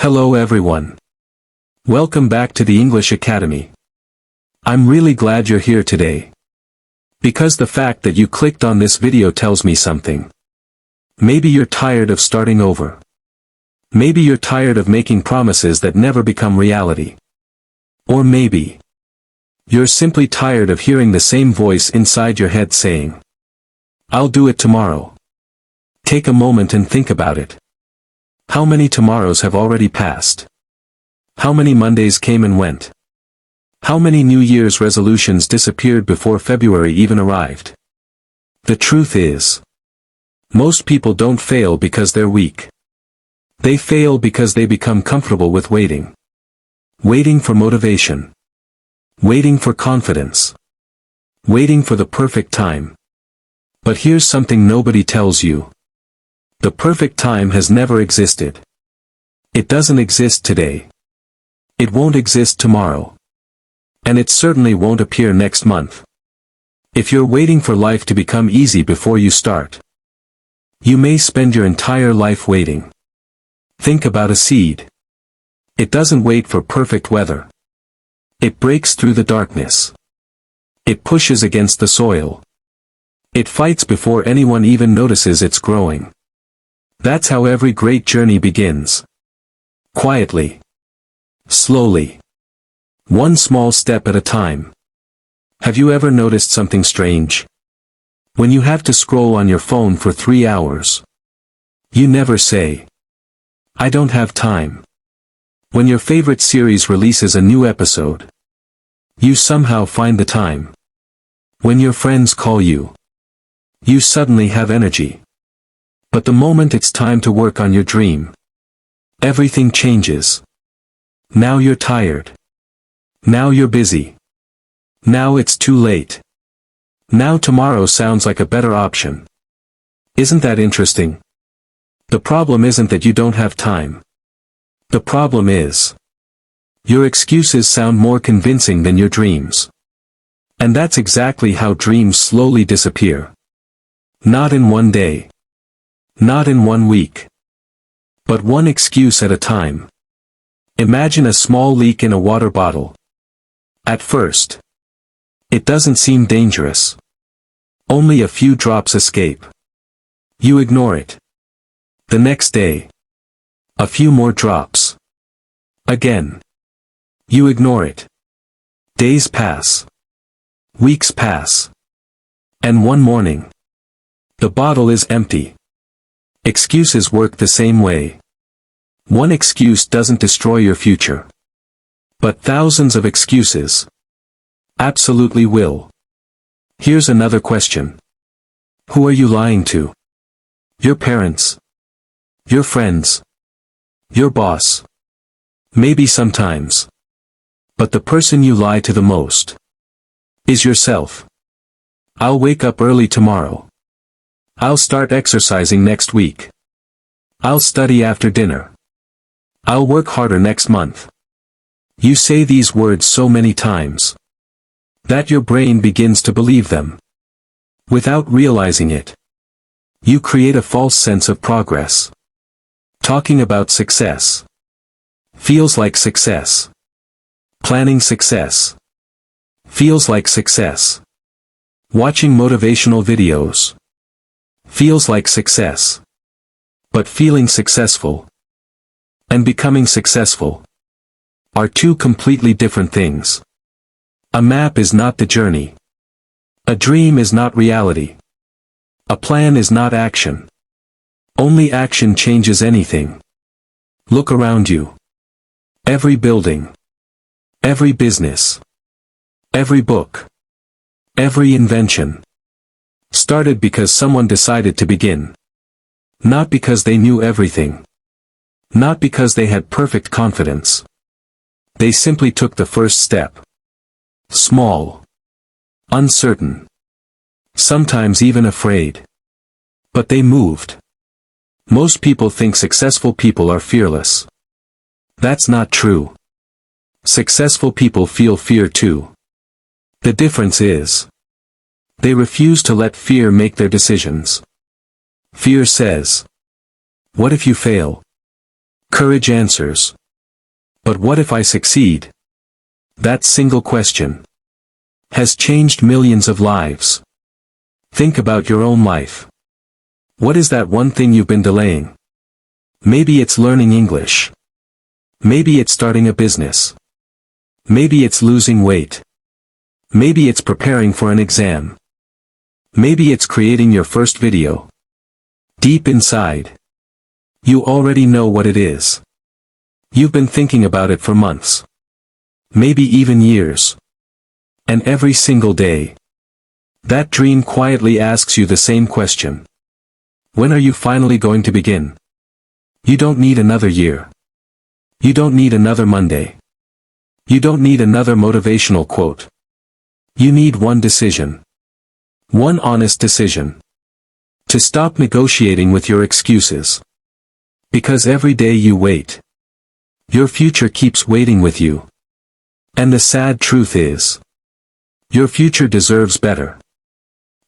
Hello everyone. Welcome back to the English Academy. I'm really glad you're here today. Because the fact that you clicked on this video tells me something. Maybe you're tired of starting over. Maybe you're tired of making promises that never become reality. Or maybe you're simply tired of hearing the same voice inside your head saying, "I'll do it tomorrow." Take a moment and think about it. How many tomorrows have already passed? How many Mondays came and went? How many New Year's resolutions disappeared before February even arrived? The truth is, most people don't fail because they're weak. They fail because they become comfortable with waiting. Waiting for motivation. Waiting for confidence. Waiting for the perfect time. But here's something nobody tells you. The perfect time has never existed. It doesn't exist today. It won't exist tomorrow. And it certainly won't appear next month. If you're waiting for life to become easy before you start, you may spend your entire life waiting. Think about a seed. It doesn't wait for perfect weather. It breaks through the darkness. It pushes against the soil. It fights before anyone even notices it's growing. That's how every great journey begins. Quietly. Slowly. One small step at a time. Have you ever noticed something strange? When you have to scroll on your phone for 3 hours, you never say, "I don't have time." When your favorite series releases a new episode, you somehow find the time. When your friends call you, you suddenly have energy. But the moment it's time to work on your dream, everything changes. Now you're tired. Now you're busy. Now it's too late. Now tomorrow sounds like a better option. Isn't that interesting? The problem isn't that you don't have time. The problem is, your excuses sound more convincing than your dreams. And that's exactly how dreams slowly disappear. Not in one day. Not in 1 week. But one excuse at a time. Imagine a small leak in a water bottle. At first, it doesn't seem dangerous. Only a few drops escape. You ignore it. The next day, a few more drops. Again. You ignore it. Days pass. Weeks pass. And one morning, the bottle is empty. Excuses work the same way. One excuse doesn't destroy your future. But thousands of excuses absolutely will. Here's another question. Who are you lying to? Your parents? Your friends? Your boss? Maybe sometimes. But the person you lie to the most is yourself. I'll wake up early tomorrow. I'll start exercising next week. I'll study after dinner. I'll work harder next month. You say these words so many times that your brain begins to believe them. Without realizing it, you create a false sense of progress. Talking about success feels like success. Planning success feels like success. Watching motivational videos feels like success. But feeling successful and becoming successful are two completely different things. A map is not the journey. A dream is not reality. A plan is not action. Only action changes anything. Look around you. Every building. Every business. Every book. Every invention started because someone decided to begin. Not because they knew everything. Not because they had perfect confidence. They simply took the first step. Small. Uncertain. Sometimes even afraid. But they moved. Most people think successful people are fearless. That's not true. Successful people feel fear too. The difference is, they refuse to let fear make their decisions. Fear says, "What if you fail? Courage answers. But what if I succeed? That single question has changed millions of lives. Think about your own life. What is that one thing you've been delaying? Maybe it's learning English. Maybe it's starting a business. Maybe it's losing weight. Maybe it's preparing for an exam. Maybe it's creating your first video. Deep inside, you already know what it is. You've been thinking about it for months. Maybe even years. And every single day, that dream quietly asks you the same question. When are you finally going to begin? You don't need another year. You don't need another Monday. You don't need another motivational quote. You need one decision. One honest decision. To stop negotiating with your excuses. Because every day you wait, your future keeps waiting with you. And the sad truth is, your future deserves better.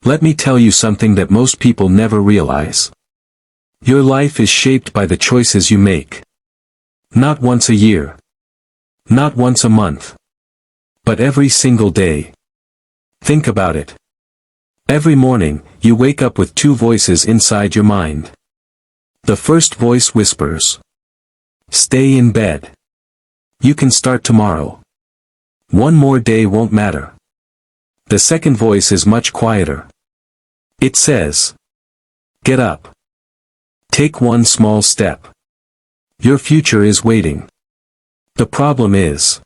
Let me tell you something that most people never realize. Your life is shaped by the choices you make. Not once a year. Not once a month. But every single day. Think about it. Every morning, you wake up with two voices inside your mind. The first voice whispers, "Stay in bed. You can start tomorrow. One more day won't matter." The second voice is much quieter. It says, "Get up. Take one small step. Your future is waiting." The problem is,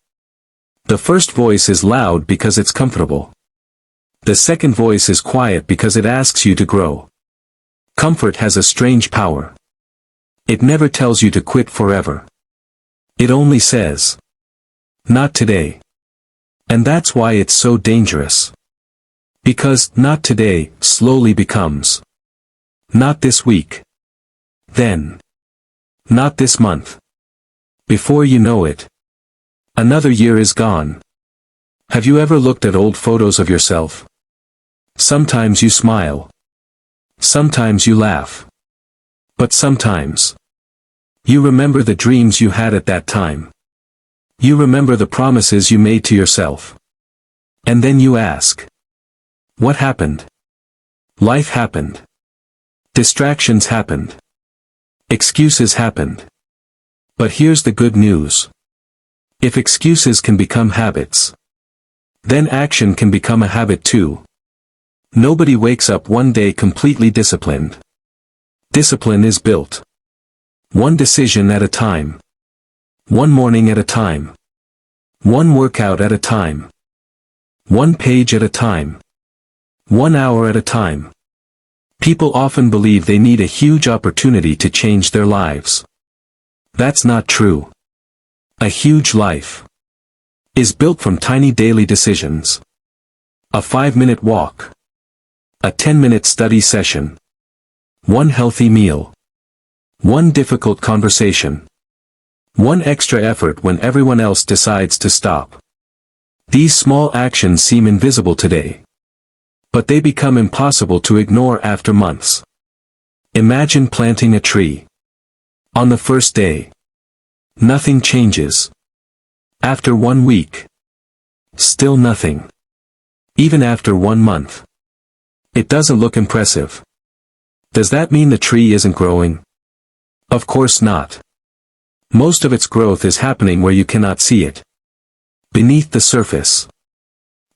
the first voice is loud because it's comfortable. The second voice is quiet because it asks you to grow. Comfort has a strange power. It never tells you to quit forever. It only says, "Not today." And that's why it's so dangerous. Because not today slowly becomes, not this week. Then, not this month. Before you know it, another year is gone. Have you ever looked at old photos of yourself? Sometimes you smile. Sometimes you laugh. But sometimes, you remember the dreams you had at that time. You remember the promises you made to yourself. And then you ask, what happened? Life happened. Distractions happened. Excuses happened. But here's the good news. If excuses can become habits, then action can become a habit too. Nobody wakes up one day completely disciplined. Discipline is built. One decision at a time. One morning at a time. One workout at a time. One page at a time. 1 hour at a time. People often believe they need a huge opportunity to change their lives. That's not true. A huge life is built from tiny daily decisions. A 5-minute walk. A 10-minute study session. One healthy meal. One difficult conversation. One extra effort when everyone else decides to stop. These small actions seem invisible today. But they become impossible to ignore after months. Imagine planting a tree. On the first day, nothing changes. After 1 week, still nothing. Even after 1 month, it doesn't look impressive. Does that mean the tree isn't growing? Of course not. Most of its growth is happening where you cannot see it. Beneath the surface.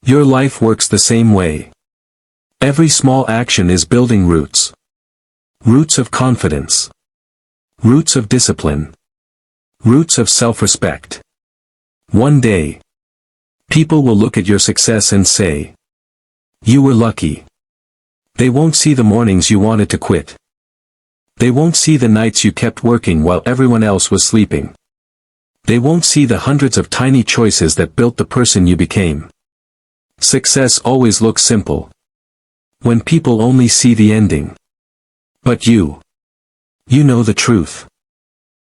Your life works the same way. Every small action is building roots. Roots of confidence. Roots of discipline. Roots of self-respect. One day, people will look at your success and say, "You were lucky." They won't see the mornings you wanted to quit. They won't see the nights you kept working while everyone else was sleeping. They won't see the hundreds of tiny choices that built the person you became. Success always looks simple. When people only see the ending. But you know the truth.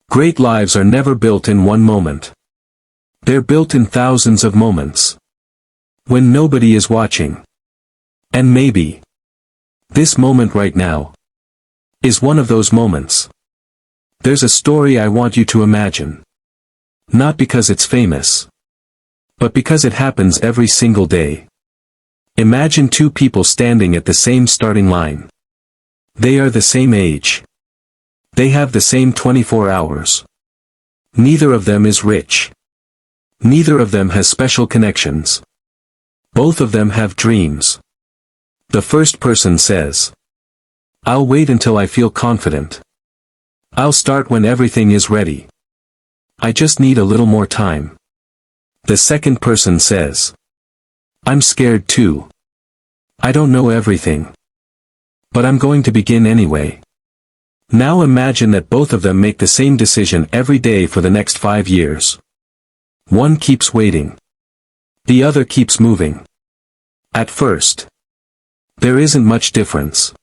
Great lives are never built in one moment. They're built in thousands of moments. When nobody is watching. And maybe this moment right now is one of those moments. There's a story I want you to imagine. Not because it's famous, but because it happens every single day. Imagine two people standing at the same starting line. They are the same age. They have the same 24 hours. Neither of them is rich. Neither of them has special connections. Both of them have dreams. The first person says, "I'll wait until I feel confident. I'll start when everything is ready. I just need a little more time." The second person says, "I'm scared too. I don't know everything. But I'm going to begin anyway." Now imagine that both of them make the same decision every day for the next 5 years. One keeps waiting. The other keeps moving. At first, there isn't much difference.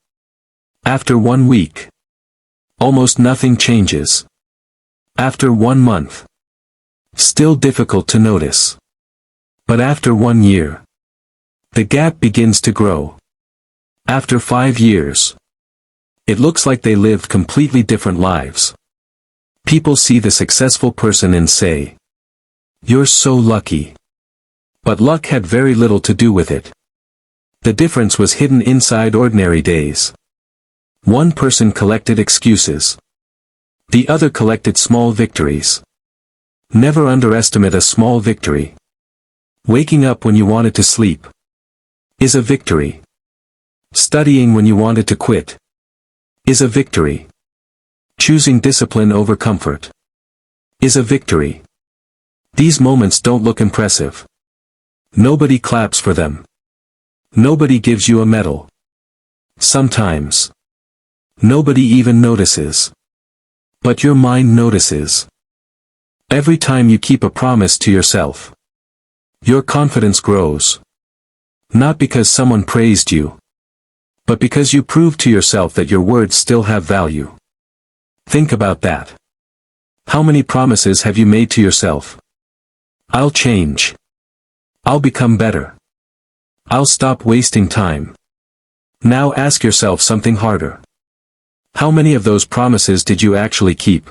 After 1 week, almost nothing changes. After 1 month, still difficult to notice. But after 1 year, the gap begins to grow. After 5 years, it looks like they lived completely different lives. People see the successful person and say, "You're so lucky." But luck had very little to do with it. The difference was hidden inside ordinary days. One person collected excuses. The other collected small victories. Never underestimate a small victory. Waking up when you wanted to sleep is a victory. Studying when you wanted to quit is a victory. Choosing discipline over comfort is a victory. These moments don't look impressive. Nobody claps for them. Nobody gives you a medal. Sometimes, nobody even notices. But your mind notices. Every time you keep a promise to yourself, your confidence grows. Not because someone praised you, but because you proved to yourself that your words still have value. Think about that. How many promises have you made to yourself? "I'll change. I'll become better. I'll stop wasting time." Now ask yourself something harder. How many of those promises did you actually keep?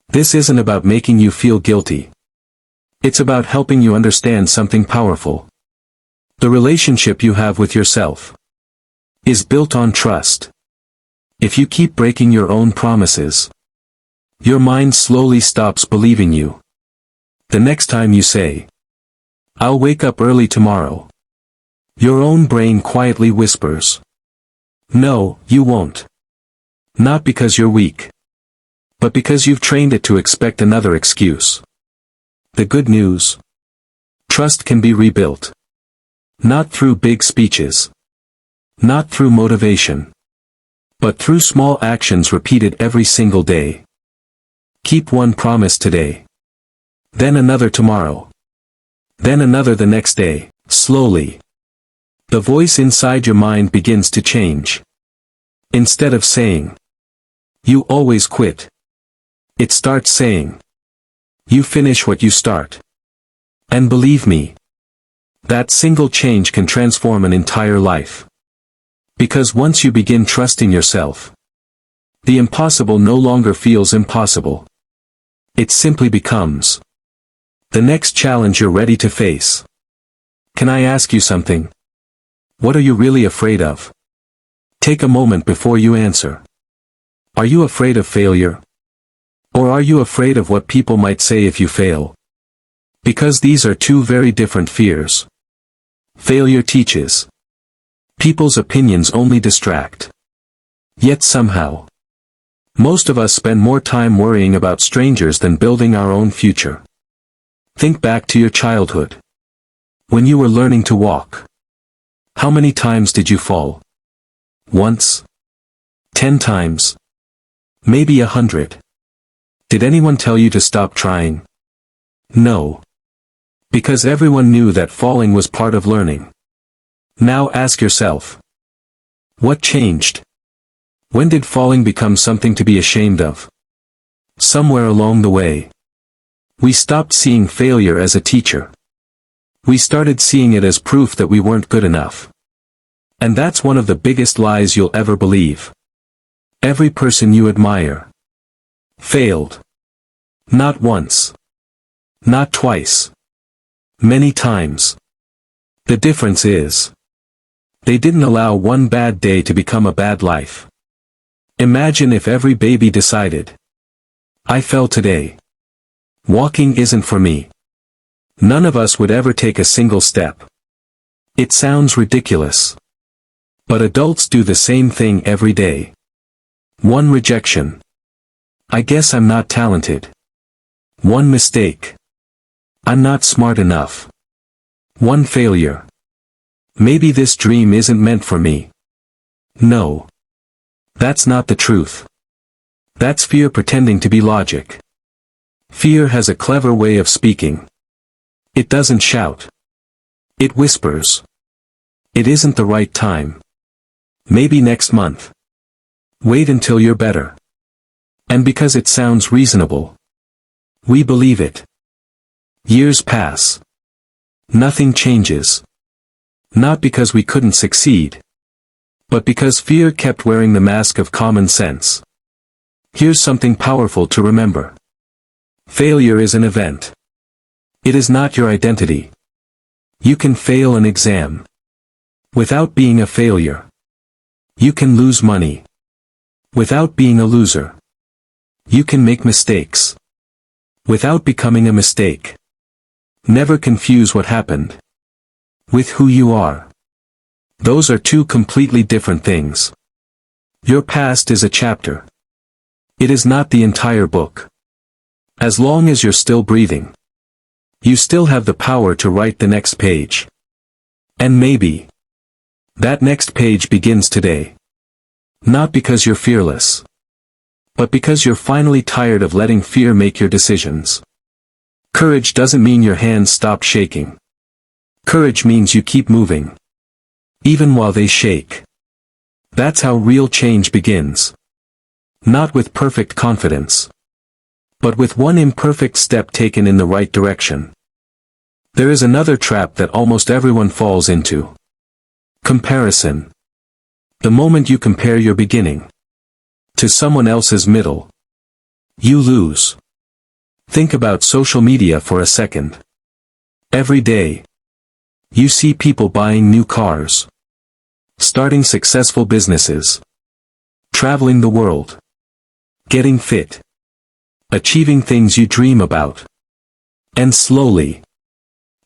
This isn't about making you feel guilty. It's about helping you understand something powerful. The relationship you have with yourself is built on trust. If you keep breaking your own promises, your mind slowly stops believing you. The next time you say, "I'll wake up early tomorrow," your own brain quietly whispers, "No, you won't." Not because you're weak, but because you've trained it to expect another excuse. The good news: trust can be rebuilt. Not through big speeches. Not through motivation. But through small actions repeated every single day. Keep one promise today. Then another tomorrow. Then another the next day. Slowly, the voice inside your mind begins to change. Instead of saying, "You always quit," it starts saying, "You finish what you start." And believe me, that single change can transform an entire life. Because once you begin trusting yourself, the impossible no longer feels impossible. It simply becomes the next challenge you're ready to face. Can I ask you something? What are you really afraid of? Take a moment before you answer. Are you afraid of failure? Or are you afraid of what people might say if you fail? Because these are two very different fears. Failure teaches. People's opinions only distract. Yet somehow, most of us spend more time worrying about strangers than building our own future. Think back to your childhood. When you were learning to walk, how many times did you fall? Once? 10 times? Maybe 100. Did anyone tell you to stop trying? No. Because everyone knew that falling was part of learning. Now ask yourself, what changed? When did falling become something to be ashamed of? Somewhere along the way, we stopped seeing failure as a teacher. We started seeing it as proof that we weren't good enough. And that's one of the biggest lies you'll ever believe. Every person you admire, Failed. Not once. Not twice. Many times. The difference is, they didn't allow one bad day to become a bad life. Imagine if every baby decided, I fell today. Walking isn't for me. None of us would ever take a single step. It sounds ridiculous. But adults do the same thing every day. One rejection. I guess I'm not talented. One mistake. I'm not smart enough. One failure. Maybe this dream isn't meant for me. No. That's not the truth. That's fear pretending to be logic. Fear has a clever way of speaking. It doesn't shout. It whispers. It isn't the right time. Maybe next month. Wait until you're better. And because it sounds reasonable, we believe it. Years pass. Nothing changes. Not because we couldn't succeed, but because fear kept wearing the mask of common sense. Here's something powerful to remember. Failure is an event. It is not your identity. You can fail an exam without being a failure. You can lose money without being a loser. You can make mistakes without becoming a mistake. Never confuse what happened with who you are. Those are two completely different things. Your past is a chapter. It is not the entire book. As long as you're still breathing, you still have the power to write the next page. And maybe that next page begins today. Not because you're fearless, but because you're finally tired of letting fear make your decisions. Courage doesn't mean your hands stop shaking. Courage means you keep moving, even while they shake. That's how real change begins. Not with perfect confidence, but with one imperfect step taken in the right direction. There is another trap that almost everyone falls into. Comparison. The moment you compare your beginning to someone else's middle, you lose. Think about social media for a second. Every day, you see people buying new cars, starting successful businesses, traveling the world, getting fit, achieving things you dream about. And slowly,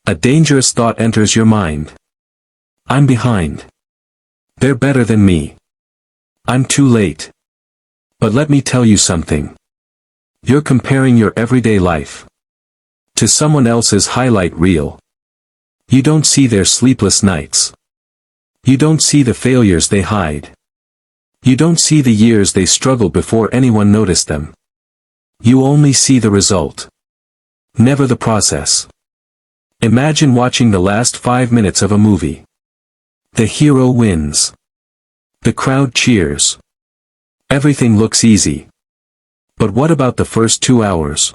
a dangerous thought enters your mind. I'm behind. They're better than me. I'm too late. But let me tell you something. You're comparing your everyday life to someone else's highlight reel. You don't see their sleepless nights. You don't see the failures they hide. You don't see the years they struggled before anyone noticed them. You only see the result, never the process. Imagine watching the last 5 minutes of a movie. The hero wins. The crowd cheers. Everything looks easy. But what about the first 2 hours?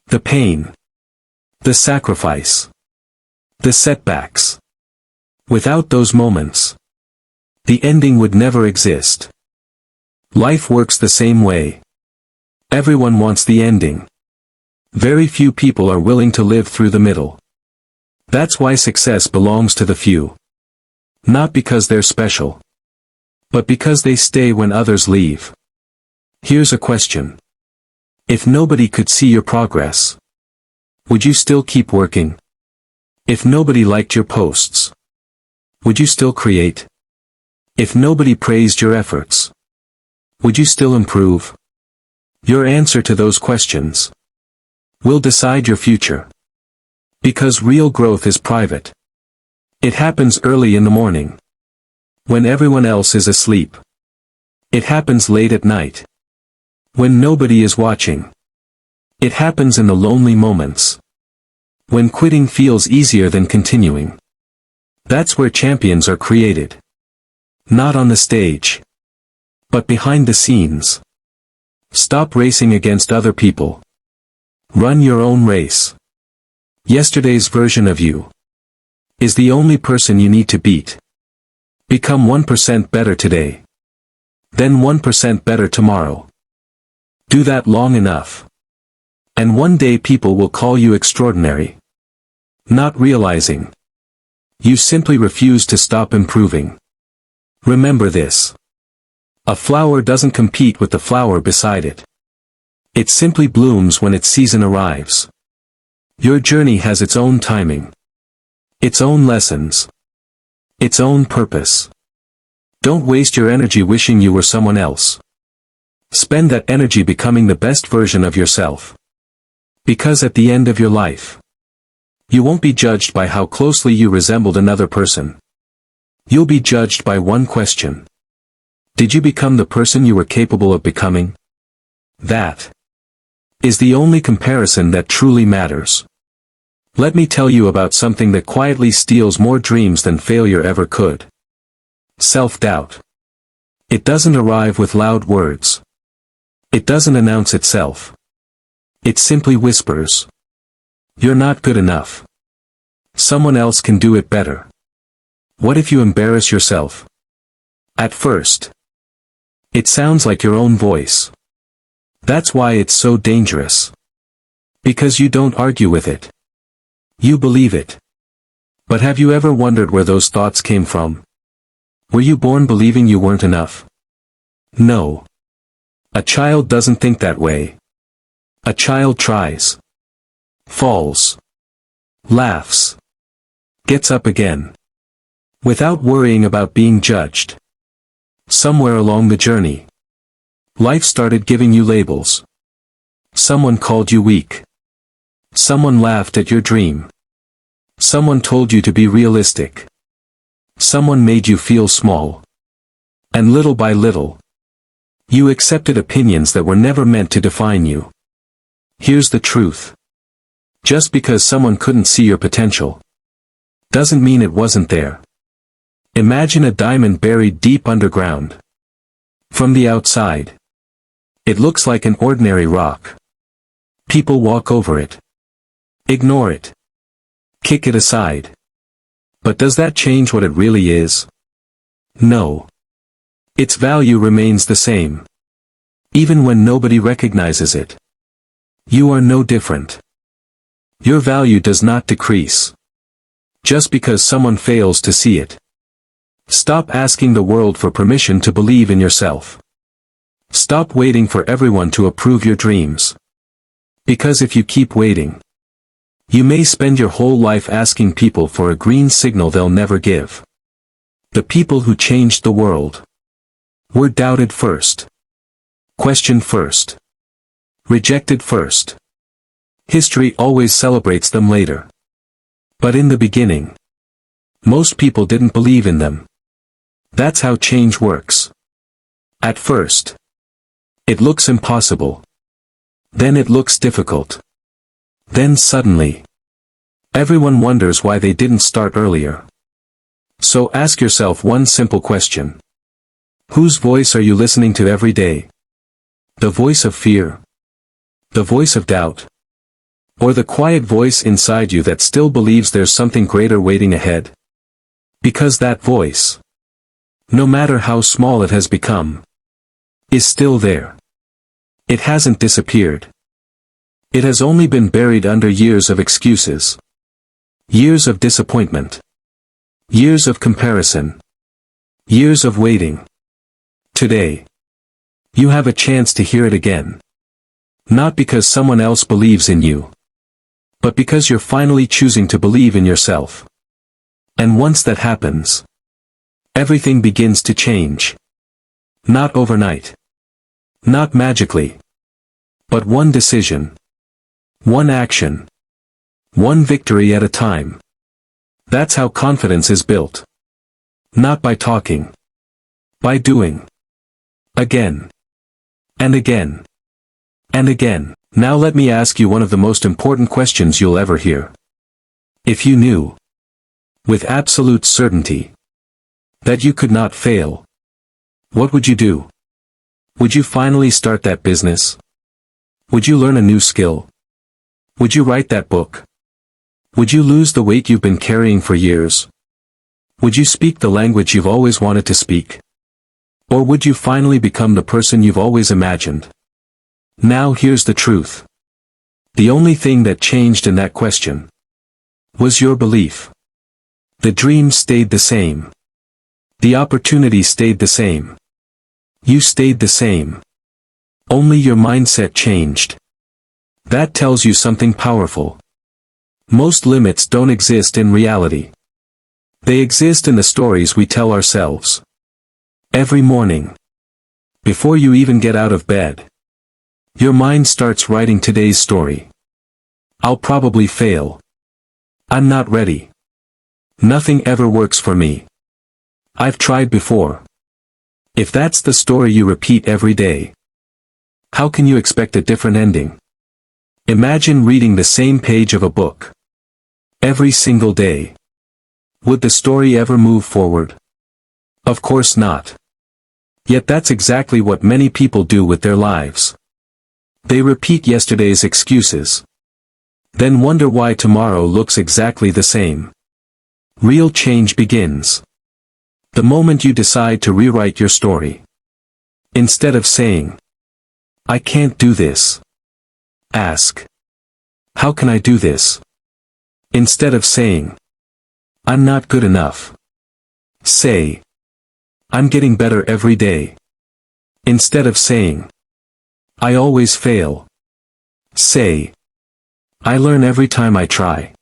The pain. The sacrifice. The setbacks. Without those moments, the ending would never exist. Life works the same way. Everyone wants the ending. Very few people are willing to live through the middle. That's why success belongs to the few. Not because they're special, but because they stay when others leave. Here's a question. If nobody could see your progress, would you still keep working? If nobody liked your posts, would you still create? If nobody praised your efforts, would you still improve? Your answer to those questions will decide your future. Because real growth is private. It happens early in the morning, when everyone else is asleep. It happens late at night, when nobody is watching. It happens in the lonely moments, when quitting feels easier than continuing. That's where champions are created. Not on the stage, but behind the scenes. Stop racing against other people. Run your own race. Yesterday's version of you is the only person you need to beat. Become 1% better today. Then 1% better tomorrow. Do that long enough. And one day people will call you extraordinary. Not realizing. You simply refuse to stop improving. Remember this. A flower doesn't compete with the flower beside it. It simply blooms when its season arrives. Your journey has its own timing. Its own lessons. Its own purpose. Don't waste your energy wishing you were someone else. Spend that energy becoming the best version of yourself. Because at the end of your life, you won't be judged by how closely you resembled another person. You'll be judged by one question. Did you become the person you were capable of becoming? That is the only comparison that truly matters. Let me tell you about something that quietly steals more dreams than failure ever could. Self-doubt. It doesn't arrive with loud words. It doesn't announce itself. It simply whispers. You're not good enough. Someone else can do it better. What if you embarrass yourself? At first, it sounds like your own voice. That's why it's so dangerous. Because you don't argue with it. You believe it. But have you ever wondered where those thoughts came from? Were you born believing you weren't enough? No. A child doesn't think that way. A child tries. Falls. Laughs. Gets up again. Without worrying about being judged. Somewhere along the journey, life started giving you labels. Someone called you weak. Someone laughed at your dream. Someone told you to be realistic. Someone made you feel small. And little by little, you accepted opinions that were never meant to define you. Here's the truth. Just because someone couldn't see your potential, doesn't mean it wasn't there. Imagine a diamond buried deep underground. From the outside, it looks like an ordinary rock. People walk over it. Ignore it. Kick it aside. But does that change what it really is? No. Its value remains the same. Even when nobody recognizes it. You are no different. Your value does not decrease. Just because someone fails to see it. Stop asking the world for permission to believe in yourself. Stop waiting for everyone to approve your dreams. Because if you keep waiting, you may spend your whole life asking people for a green signal they'll never give. The people who changed the world were doubted first, questioned first, rejected first. History always celebrates them later. But in the beginning, most people didn't believe in them. That's how change works. At first, it looks impossible. Then it looks difficult. Then suddenly, everyone wonders why they didn't start earlier. So ask yourself one simple question. Whose voice are you listening to every day? The voice of fear? The voice of doubt? Or the quiet voice inside you that still believes there's something greater waiting ahead? Because that voice, no matter how small it has become, is still there. It hasn't disappeared. It has only been buried under years of excuses. Years of disappointment. Years of comparison. Years of waiting. Today, you have a chance to hear it again. Not because someone else believes in you, but because you're finally choosing to believe in yourself. And once that happens, everything begins to change. Not overnight. Not magically. But one decision. One action. One victory at a time. That's how confidence is built. Not by talking. By doing. Again. And again. And again. Now let me ask you one of the most important questions you'll ever hear. If you knew, with absolute certainty, that you could not fail, what would you do? Would you finally start that business? Would you learn a new skill? Would you write that book? Would you lose the weight you've been carrying for years? Would you speak the language you've always wanted to speak? Or would you finally become the person you've always imagined? Now here's the truth. The only thing that changed in that question was your belief. The dream stayed the same. The opportunity stayed the same. You stayed the same. Only your mindset changed. That tells you something powerful. Most limits don't exist in reality. They exist in the stories we tell ourselves. Every morning, before you even get out of bed, your mind starts writing today's story. I'll probably fail. I'm not ready. Nothing ever works for me. I've tried before. If that's the story you repeat every day, how can you expect a different ending? Imagine reading the same page of a book every single day. Would the story ever move forward? Of course not. Yet that's exactly what many people do with their lives. They repeat yesterday's excuses, then wonder why tomorrow looks exactly the same. Real change begins the moment you decide to rewrite your story. Instead of saying, "I can't do this," ask, "How can I do this?" Instead of saying, "I'm not good enough," say, "I'm getting better every day." Instead of saying, "I always fail," say, "I learn every time I try."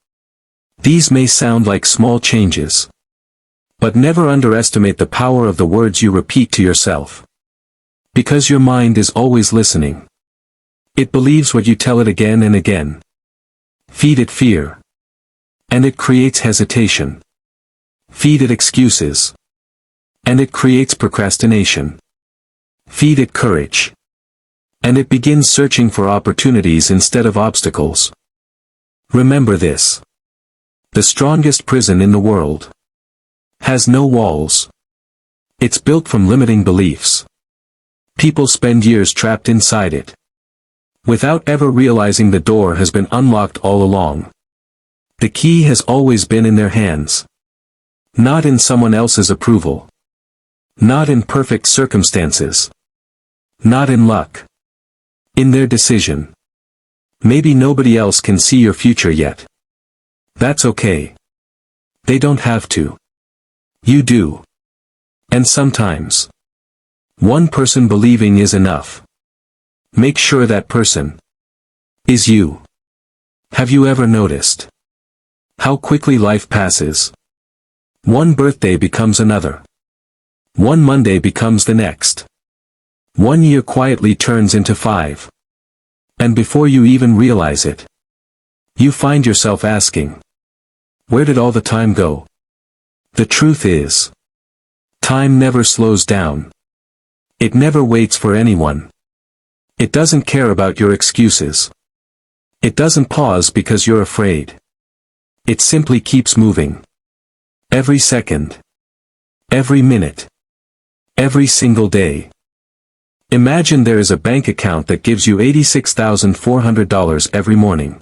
These may sound like small changes, but never underestimate the power of the words you repeat to yourself. Because your mind is always listening. It believes what you tell it again and again. Feed it fear, and it creates hesitation. Feed it excuses, and it creates procrastination. Feed it courage, and it begins searching for opportunities instead of obstacles. Remember this. The strongest prison in the world has no walls. It's built from limiting beliefs. People spend years trapped inside it, without ever realizing the door has been unlocked all along. The key has always been in their hands. Not in someone else's approval. Not in perfect circumstances. Not in luck. In their decision. Maybe nobody else can see your future yet. That's okay. They don't have to. You do. And sometimes, one person believing is enough. Make sure that person is you. Have you ever noticed how quickly life passes? One birthday becomes another. One Monday becomes the next. 1 year quietly turns into 5. And before you even realize it, you find yourself asking, where did all the time go? The truth is, time never slows down. It never waits for anyone. It doesn't care about your excuses. It doesn't pause because you're afraid. It simply keeps moving. Every second. Every minute. Every single day. Imagine there is a bank account that gives you $86,400 every morning.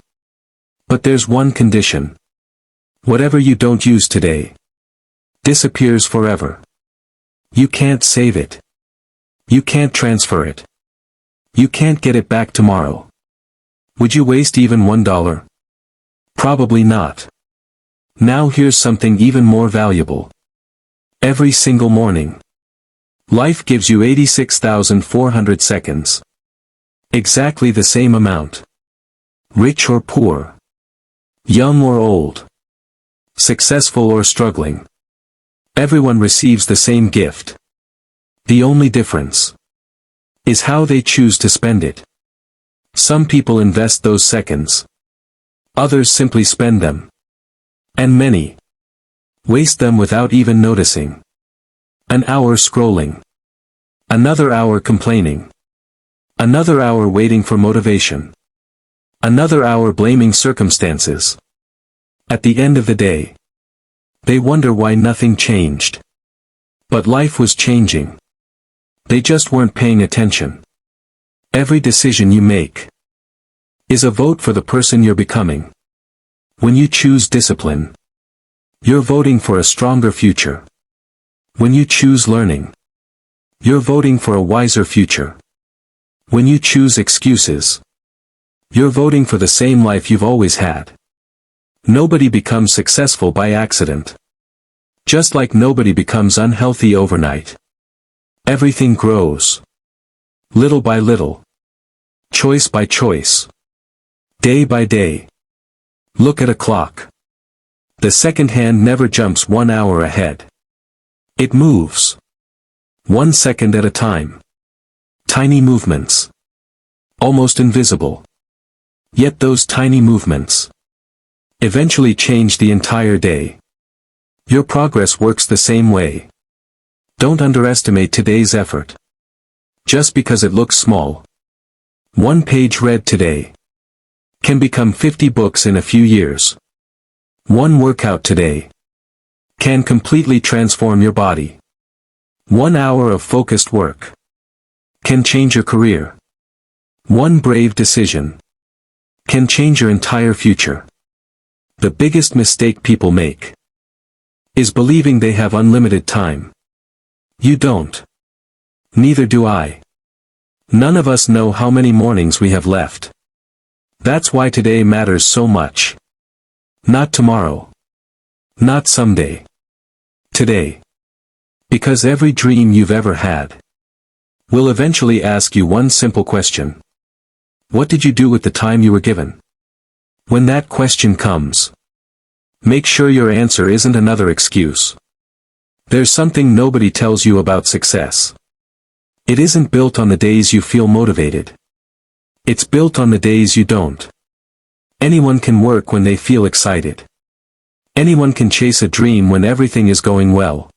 But there's one condition. Whatever you don't use today disappears forever. You can't save it. You can't transfer it. You can't get it back tomorrow. Would you waste even $1? Probably not. Now here's something even more valuable. Every single morning, life gives you 86,400 seconds. Exactly the same amount. Rich or poor. Young or old. Successful or struggling. Everyone receives the same gift. The only difference is how they choose to spend it. Some people invest those seconds. Others simply spend them. And many waste them without even noticing. An hour scrolling. Another hour complaining. Another hour waiting for motivation. Another hour blaming circumstances. At the end of the day, they wonder why nothing changed. But life was changing. They just weren't paying attention. Every decision you make is a vote for the person you're becoming. When you choose discipline, you're voting for a stronger future. When you choose learning, you're voting for a wiser future. When you choose excuses, you're voting for the same life you've always had. Nobody becomes successful by accident. Just like nobody becomes unhealthy overnight. Everything grows. Little by little. Choice by choice. Day by day. Look at a clock. The second hand never jumps 1 hour ahead. It moves. 1 second at a time. Tiny movements. Almost invisible. Yet those tiny movements eventually change the entire day. Your progress works the same way. Don't underestimate today's effort. Just because it looks small. 1 page read today can become 50 books in a few years. 1 workout today can completely transform your body. 1 hour of focused work can change your career. 1 brave decision can change your entire future. The biggest mistake people make is believing they have unlimited time. You don't. Neither do I. None of us know how many mornings we have left. That's why today matters so much. Not tomorrow. Not someday. Today. Because every dream you've ever had will eventually ask you one simple question. What did you do with the time you were given? When that question comes, make sure your answer isn't another excuse. There's something nobody tells you about success. It isn't built on the days you feel motivated. It's built on the days you don't. Anyone can work when they feel excited. Anyone can chase a dream when everything is going well.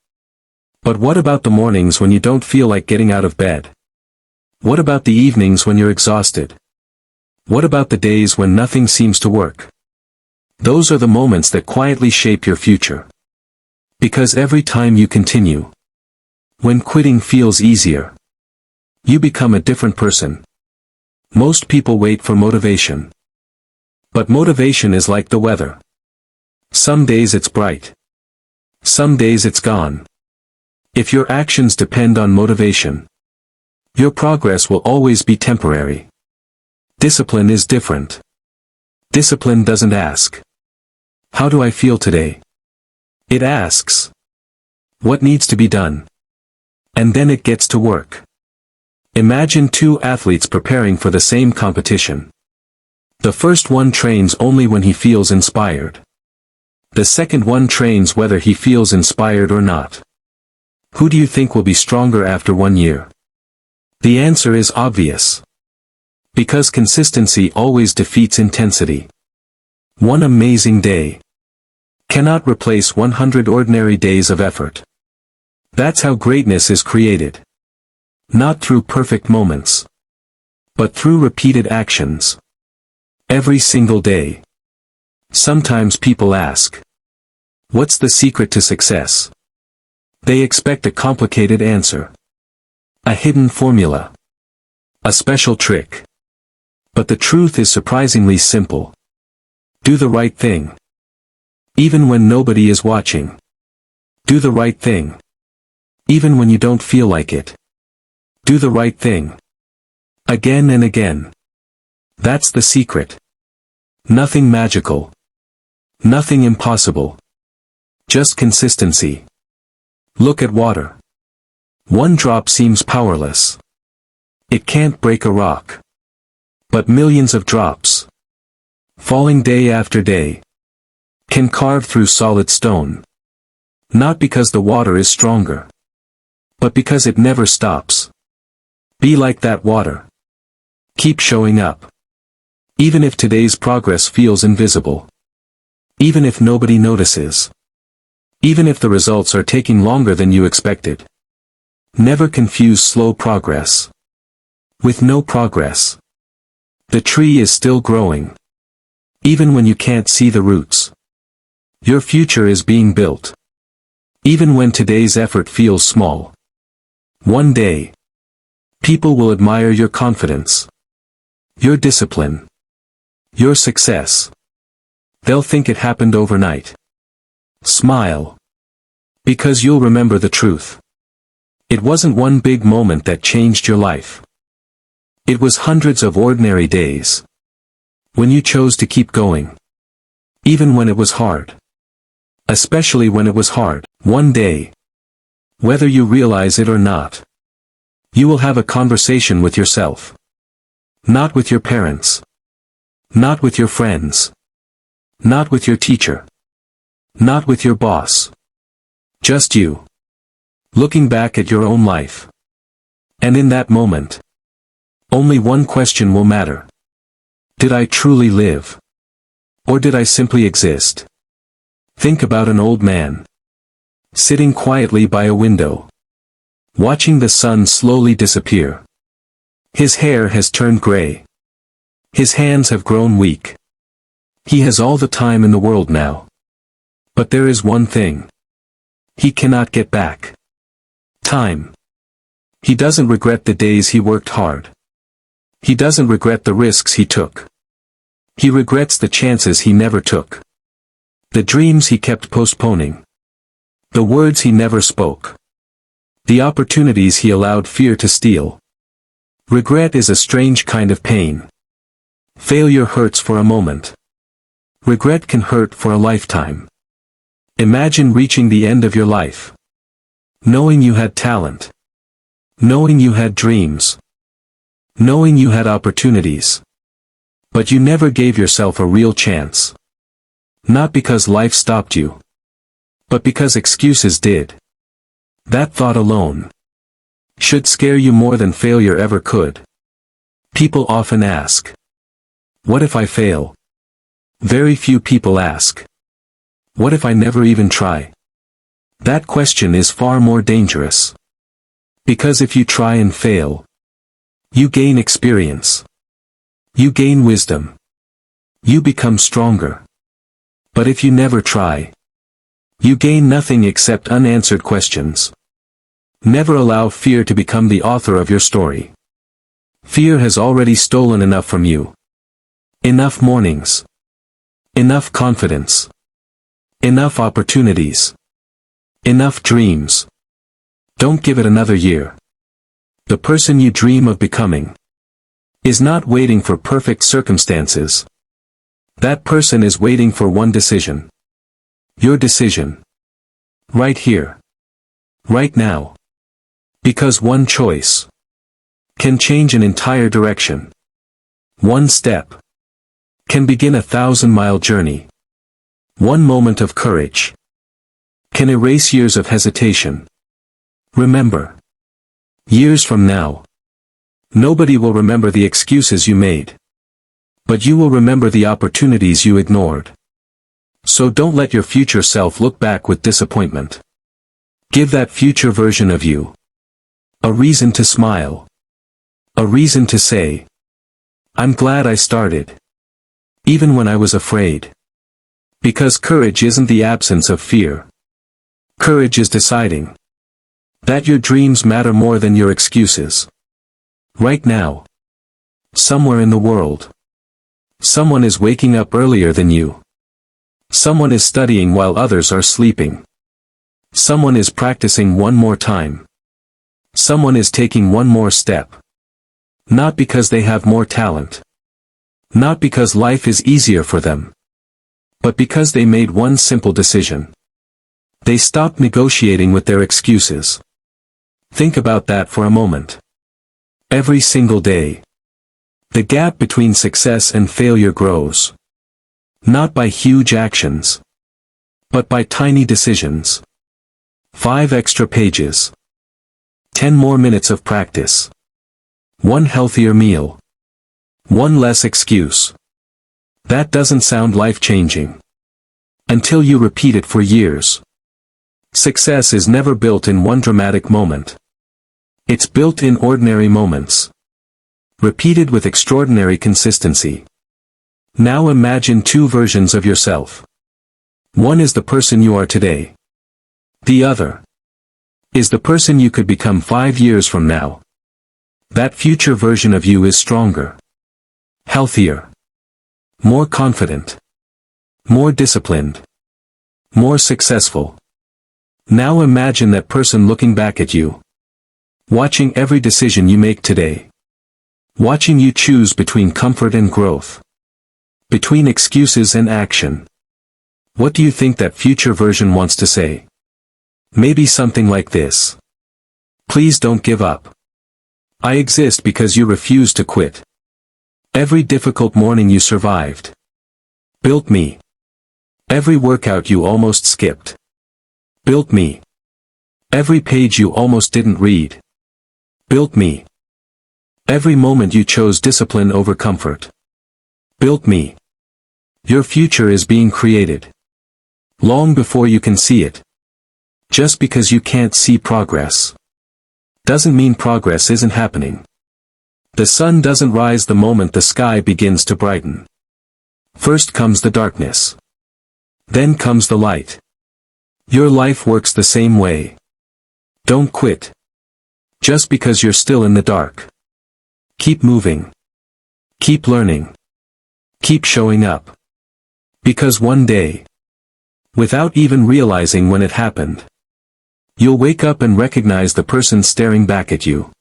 But what about the mornings when you don't feel like getting out of bed? What about the evenings when you're exhausted? What about the days when nothing seems to work? Those are the moments that quietly shape your future. Because every time you continue, when quitting feels easier, you become a different person. Most people wait for motivation. But motivation is like the weather. Some days it's bright. Some days it's gone. If your actions depend on motivation, your progress will always be temporary. Discipline is different. Discipline doesn't ask, how do I feel today? It asks, what needs to be done? And then it gets to work. Imagine 2 athletes preparing for the same competition. The first one trains only when he feels inspired. The second one trains whether he feels inspired or not. Who do you think will be stronger after 1 year? The answer is obvious. Because consistency always defeats intensity. 1 amazing day cannot replace 100 ordinary days of effort. That's how greatness is created. Not through perfect moments, but through repeated actions. Every single day. Sometimes people ask, what's the secret to success? They expect a complicated answer. A hidden formula. A special trick. But the truth is surprisingly simple. Do the right thing. Even when nobody is watching. Do the right thing. Even when you don't feel like it. Do the right thing. Again and again. That's the secret. Nothing magical. Nothing impossible. Just consistency. Look at water. 1 drop seems powerless. It can't break a rock. But millions of drops, falling day after day, can carve through solid stone. Not because the water is stronger, but because it never stops. Be like that water. Keep showing up. Even if today's progress feels invisible. Even if nobody notices. Even if the results are taking longer than you expected. Never confuse slow progress with no progress. The tree is still growing. Even when you can't see the roots. Your future is being built. Even when today's effort feels small. One day, people will admire your confidence. Your discipline. Your success. They'll think it happened overnight. Smile. Because you'll remember the truth. It wasn't one big moment that changed your life. It was hundreds of ordinary days. When you chose to keep going. Even when it was hard. Especially when it was hard. One day. Whether you realize it or not. You will have a conversation with yourself. Not with your parents. Not with your friends. Not with your teacher. Not with your boss. Just you. Looking back at your own life. And in that moment. Only one question will matter. Did I truly live? Or did I simply exist? Think about an old man. Sitting quietly by a window. Watching the sun slowly disappear. His hair has turned gray. His hands have grown weak. He has all the time in the world now. But there is one thing. He cannot get back. Time. He doesn't regret the days he worked hard. He doesn't regret the risks he took. He regrets the chances he never took. The dreams he kept postponing. The words he never spoke. The opportunities he allowed fear to steal. Regret is a strange kind of pain. Failure hurts for a moment. Regret can hurt for a lifetime. Imagine reaching the end of your life. Knowing you had talent. Knowing you had dreams. Knowing you had opportunities. But you never gave yourself a real chance. Not because life stopped you. But because excuses did. That thought alone should scare you more than failure ever could. People often ask, what if I fail? Very few people ask, what if I never even try? That question is far more dangerous. Because if you try and fail, you gain experience. You gain wisdom. You become stronger. But if you never try, you gain nothing except unanswered questions. Never allow fear to become the author of your story. Fear has already stolen enough from you. Enough mornings. Enough confidence. Enough opportunities. Enough dreams. Don't give it another year. The person you dream of becoming is not waiting for perfect circumstances. That person is waiting for one decision. Your decision. Right here. Right now. Because one choice can change an entire direction. One step can begin 1,000-mile journey. One moment of courage can erase years of hesitation. Remember. Years from now, nobody will remember the excuses you made. But you will remember the opportunities you ignored. So don't let your future self look back with disappointment. Give that future version of you a reason to smile. A reason to say, I'm glad I started. Even when I was afraid. Because courage isn't the absence of fear. Courage is deciding that your dreams matter more than your excuses. Right now. Somewhere in the world. Someone is waking up earlier than you. Someone is studying while others are sleeping. Someone is practicing one more time. Someone is taking one more step. Not because they have more talent. Not because life is easier for them. But because they made one simple decision. They stopped negotiating with their excuses. Think about that for a moment. Every single day. The gap between success and failure grows. Not by huge actions. But by tiny decisions. 5 extra pages. 10 more minutes of practice. 1 healthier meal. 1 less excuse. That doesn't sound life-changing. Until you repeat it for years. Success is never built in one dramatic moment. It's built in ordinary moments. Repeated with extraordinary consistency. Now imagine 2 versions of yourself. One is the person you are today. The other is the person you could become 5 years from now. That future version of you is stronger. Healthier. More confident. More disciplined. More successful. Now imagine that person looking back at you. Watching every decision you make today. Watching you choose between comfort and growth. Between excuses and action. What do you think that future version wants to say? Maybe something like this. Please don't give up. I exist because you refuse to quit. Every difficult morning you survived. Built me. Every workout you almost skipped. Built me. Every page you almost didn't read. Built me. Every moment you chose discipline over comfort. Built me. Your future is being created. Long before you can see it. Just because you can't see progress doesn't mean progress isn't happening. The sun doesn't rise the moment the sky begins to brighten. First comes the darkness. Then comes the light. Your life works the same way. Don't quit. Just because you're still in the dark. Keep moving. Keep learning. Keep showing up. Because one day, without even realizing when it happened, you'll wake up and recognize the person staring back at you.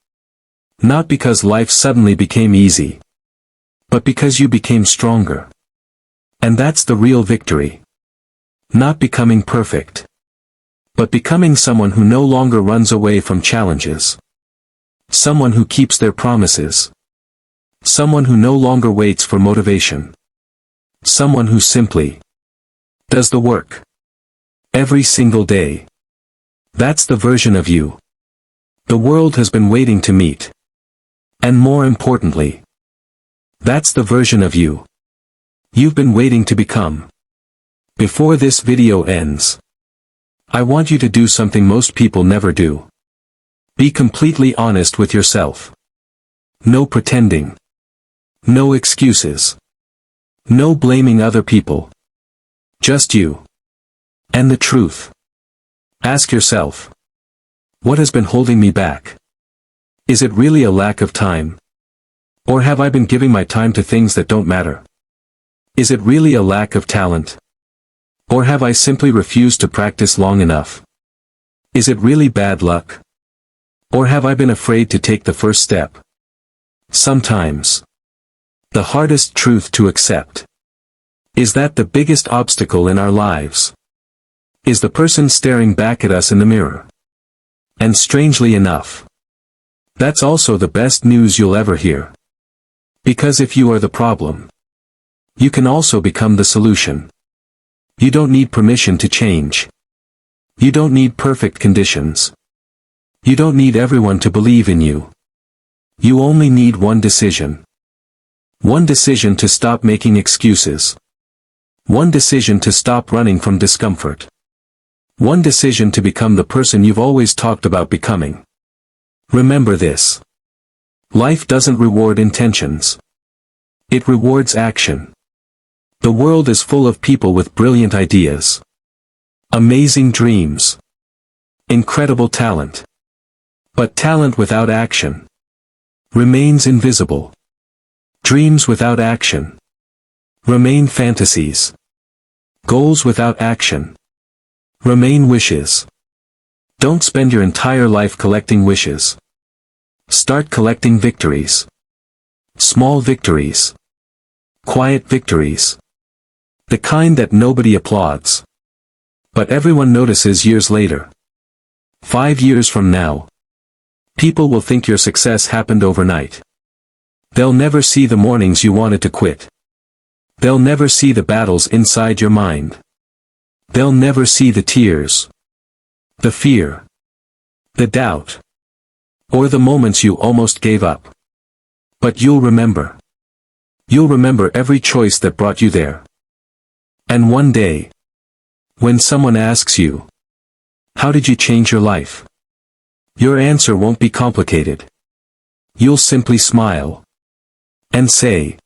Not because life suddenly became easy, but because you became stronger. And that's the real victory. Not becoming perfect, but becoming someone who no longer runs away from challenges. Someone who keeps their promises. Someone who no longer waits for motivation. Someone who simply does the work. Every single day. That's the version of you the world has been waiting to meet. And more importantly, that's the version of you you've been waiting to become. Before this video ends, I want you to do something most people never do. Be completely honest with yourself. No pretending. No excuses. No blaming other people. Just you. And the truth. Ask yourself. What has been holding me back? Is it really a lack of time? Or have I been giving my time to things that don't matter? Is it really a lack of talent? Or have I simply refused to practice long enough? Is it really bad luck? Or have I been afraid to take the first step? Sometimes, the hardest truth to accept is that the biggest obstacle in our lives is the person staring back at us in the mirror. And strangely enough, that's also the best news you'll ever hear. Because if you are the problem, you can also become the solution. You don't need permission to change. You don't need perfect conditions. You don't need everyone to believe in you. You only need one decision. One decision to stop making excuses. One decision to stop running from discomfort. One decision to become the person you've always talked about becoming. Remember this. Life doesn't reward intentions. It rewards action. The world is full of people with brilliant ideas. Amazing dreams. Incredible talent. But talent without action remains invisible. Dreams without action remain fantasies. Goals without action remain wishes. Don't spend your entire life collecting wishes. Start collecting victories. Small victories. Quiet victories. The kind that nobody applauds, but everyone notices years later. 5 years from now, people will think your success happened overnight. They'll never see the mornings you wanted to quit. They'll never see the battles inside your mind. They'll never see the tears, the fear, the doubt, or the moments you almost gave up. But you'll remember. You'll remember every choice that brought you there. And one day, when someone asks you, how did you change your life? Your answer won't be complicated. You'll simply smile and say,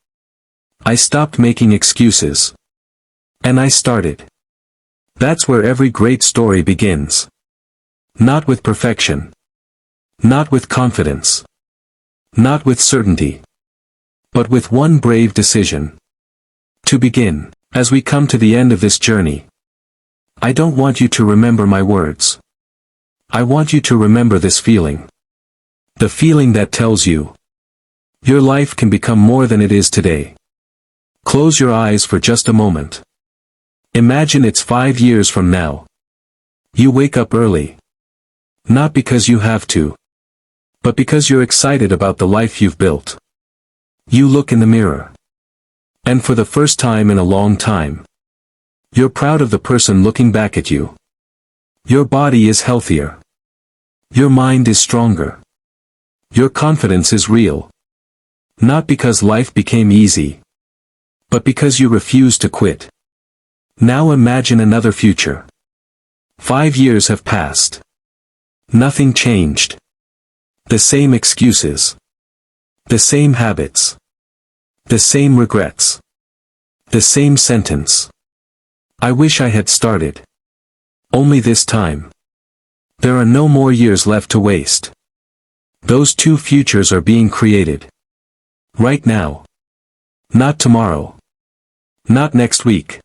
I stopped making excuses. And I started. That's where every great story begins. Not with perfection. Not with confidence. Not with certainty. But with one brave decision. To begin. As we come to the end of this journey, I don't want you to remember my words. I want you to remember this feeling. The feeling that tells you, Your life can become more than it is today. Close your eyes for just a moment. Imagine it's 5 years from now. You wake up early. Not because you have to, but because you're excited about the life you've built. You look in the mirror. And for the first time in a long time, you're proud of the person looking back at you. Your body is healthier. Your mind is stronger. Your confidence is real. Not because life became easy, but because you refuse to quit. Now imagine another future. 5 years have passed. Nothing changed. The same excuses. The same habits. The same regrets. The same sentence. I wish I had started. Only this time. There are no more years left to waste. Those two futures are being created. Right now. Not tomorrow. Not next week.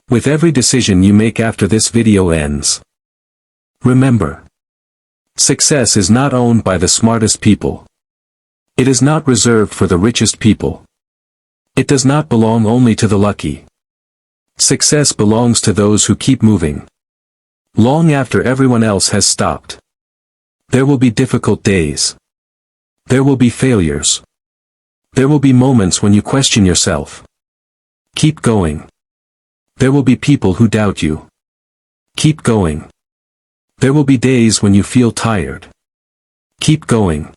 With every decision you make after this video ends. Remember. Success is not owned by the smartest people. It is not reserved for the richest people. It does not belong only to the lucky. Success belongs to those who keep moving. Long after everyone else has stopped. There will be difficult days. There will be failures. There will be moments when you question yourself. Keep going. There will be people who doubt you. Keep going. There will be days when you feel tired. Keep going.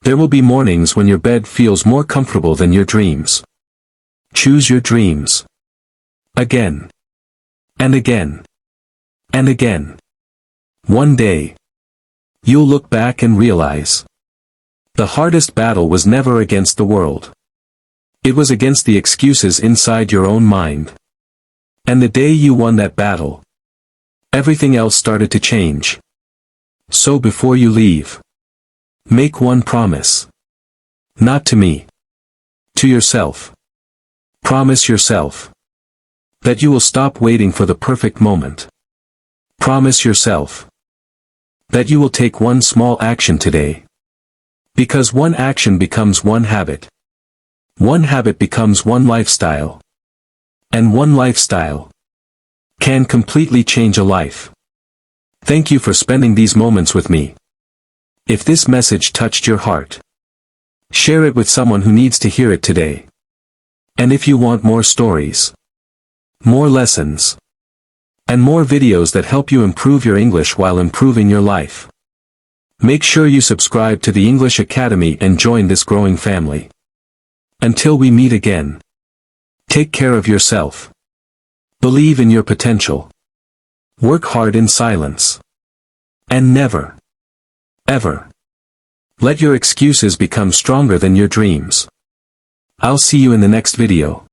There will be mornings when your bed feels more comfortable than your dreams. Choose your dreams. Again. And again. And again. One day. You'll look back and realize. The hardest battle was never against the world. It was against the excuses inside your own mind. And the day you won that battle, everything else started to change. So before you leave, make one promise. Not to me. To yourself. Promise yourself that you will stop waiting for the perfect moment. Promise yourself that you will take one small action today. Because one action becomes one habit. One habit becomes one lifestyle. And one lifestyle can completely change a life. Thank you for spending these moments with me. If this message touched your heart, share it with someone who needs to hear it today. And if you want more stories, more lessons, and more videos that help you improve your English while improving your life, make sure you subscribe to the English Academy and join this growing family. Until we meet again, take care of yourself. Believe in your potential. Work hard in silence. And never, ever, let your excuses become stronger than your dreams. I'll see you in the next video.